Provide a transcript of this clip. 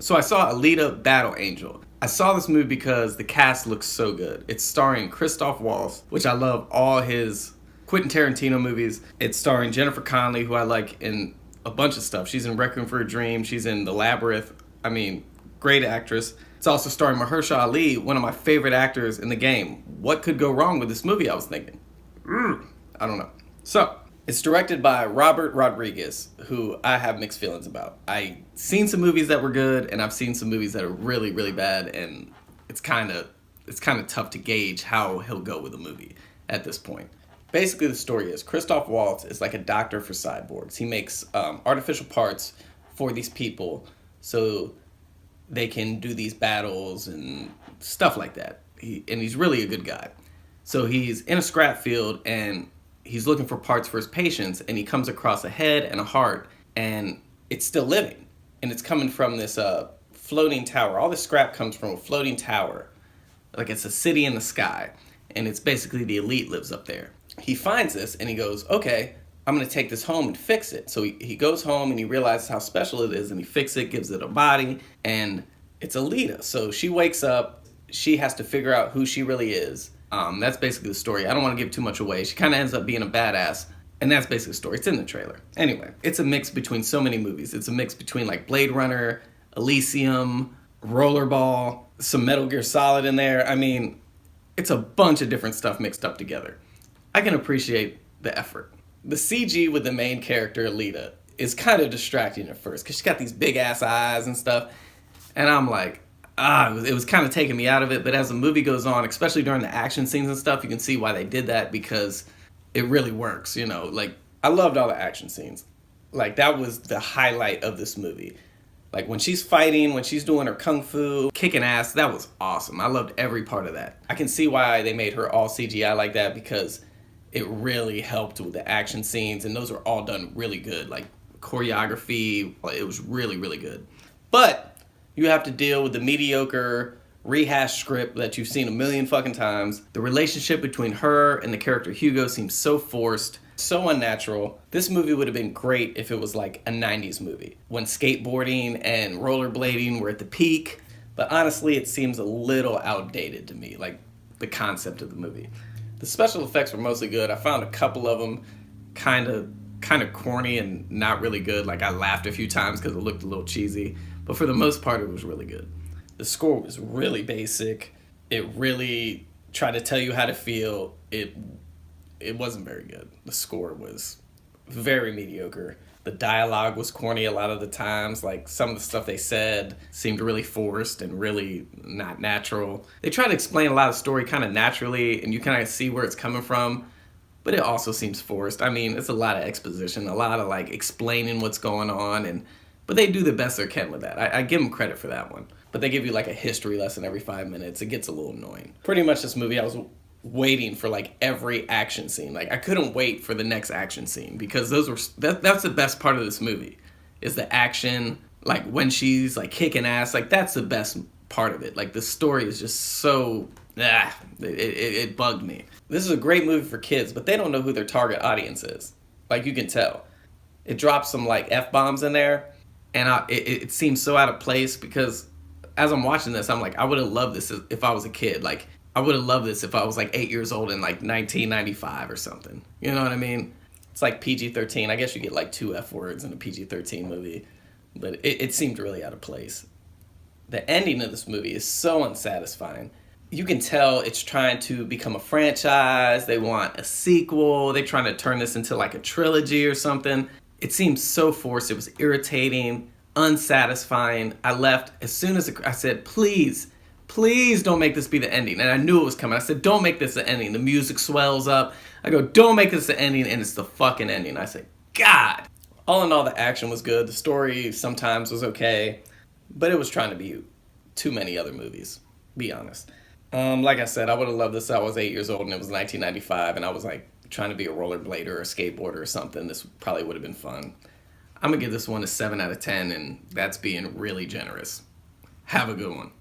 So I saw ALITA Battle Angel. I saw this movie because the cast looks so good. It's starring Christoph Waltz, which I love all his Quentin Tarantino movies. It's starring Jennifer Connelly, who I like in a bunch of stuff. She's in Requiem for a Dream. She's in The Labyrinth. I mean, great actress. It's also starring Mahershala Ali, one of my favorite actors in the game. What could go wrong with this movie, I was thinking? I don't know. So, it's directed by Robert Rodriguez, who I have mixed feelings about. I've seen some movies that were good, and I've seen some movies that are really, really bad, and it's kind of tough to gauge how he'll go with a movie at this point. Basically, the story is Christoph Waltz is like a doctor for cyborgs. He makes artificial parts for these people so they can do these battles and stuff like that. And he's really a good guy. So he's in a scrap field, and he's looking for parts for his patients, and he comes across a head and a heart, and it's still living. And it's coming from this floating tower. All the scrap comes from a floating tower. Like it's a city in the sky. And it's basically the elite lives up there. He finds this, and he goes, okay, I'm going to take this home and fix it. So he goes home, and he realizes how special it is, and he fixes it, gives it a body, and it's ALITA. So she wakes up. She has to figure out who she really is. That's basically the story. I don't want to give too much away. She kind of ends up being a badass, and that's basically the story. It's in the trailer. Anyway, it's a mix between so many movies. It's a mix between like Blade Runner, Elysium, Rollerball, some Metal Gear Solid in there. I mean, it's a bunch of different stuff mixed up together. I can appreciate the effort. The CG with the main character, ALITA, is kind of distracting at first because she's got these big ass eyes and stuff. And I'm like, it was kind of taking me out of it. But as the movie goes on, especially during the action scenes and stuff, you can see why they did that because it really works, you know. Like, I loved all the action scenes. Like, that was the highlight of this movie. Like, when she's fighting, when she's doing her kung fu, kicking ass, that was awesome. I loved every part of that. I can see why they made her all CGI like that because it really helped with the action scenes, and those were all done really good. Like, choreography, it was really, really good. But you have to deal with the mediocre rehashed script that you've seen a million fucking times. The relationship between her and the character Hugo seems so forced, so unnatural. This movie would have been great if it was like a 90s movie, when skateboarding and rollerblading were at the peak. But honestly, it seems a little outdated to me, like the concept of the movie. The special effects were mostly good. I found a couple of them kind of corny and not really good. Like, I laughed a few times because it looked a little cheesy. But for the most part, it was really good. The score was really basic. It really tried to tell you how to feel. It wasn't very good. The score was very mediocre. The dialogue was corny a lot of the times. Like, some of the stuff they said seemed really forced and really not natural. They try to explain a lot of story kind of naturally, and you kind of see where it's coming from, but it also seems forced. I mean, it's a lot of exposition, a lot of like explaining what's going on, but they do the best they can with that. I give them credit for that one. But they give you like a history lesson every 5 minutes. It gets a little annoying. Pretty much this movie, I was waiting for like every action scene. Like, I couldn't wait for the next action scene because that's the best part of this movie is the action. Like, when she's like kicking ass, like that's the best part of it. Like, the story is just so it bugged me. This is a great movie for kids, but they don't know who their target audience is. Like, you can tell. It drops some like F-bombs in there, and it seems so out of place because as I'm watching this, I'm like, I would have loved this if I was a kid. Like, I would have loved this if I was like 8 years old in like 1995 or something. You know what I mean? It's like PG-13. I guess you get like 2 F words in a PG-13 movie, but it seemed really out of place. The ending of this movie is so unsatisfying. You can tell it's trying to become a franchise. They want a sequel. They're trying to turn this into like a trilogy or something. It seems so forced. It was irritating, unsatisfying. I left as soon as I said, please don't make this be the ending. And I knew it was coming. I said, don't make this the ending. The music swells up. I go, don't make this the ending, and it's the fucking ending. I said, God. All in all, the action was good. The story sometimes was okay, but it was trying to be too many other movies, be honest. Like I said, I would have loved this. I was 8 years old and it was 1995, and I was like trying to be a rollerblader or a skateboarder or something. This probably would have been fun. I'm gonna give this one a 7 out of 10, and that's being really generous. Have a good one.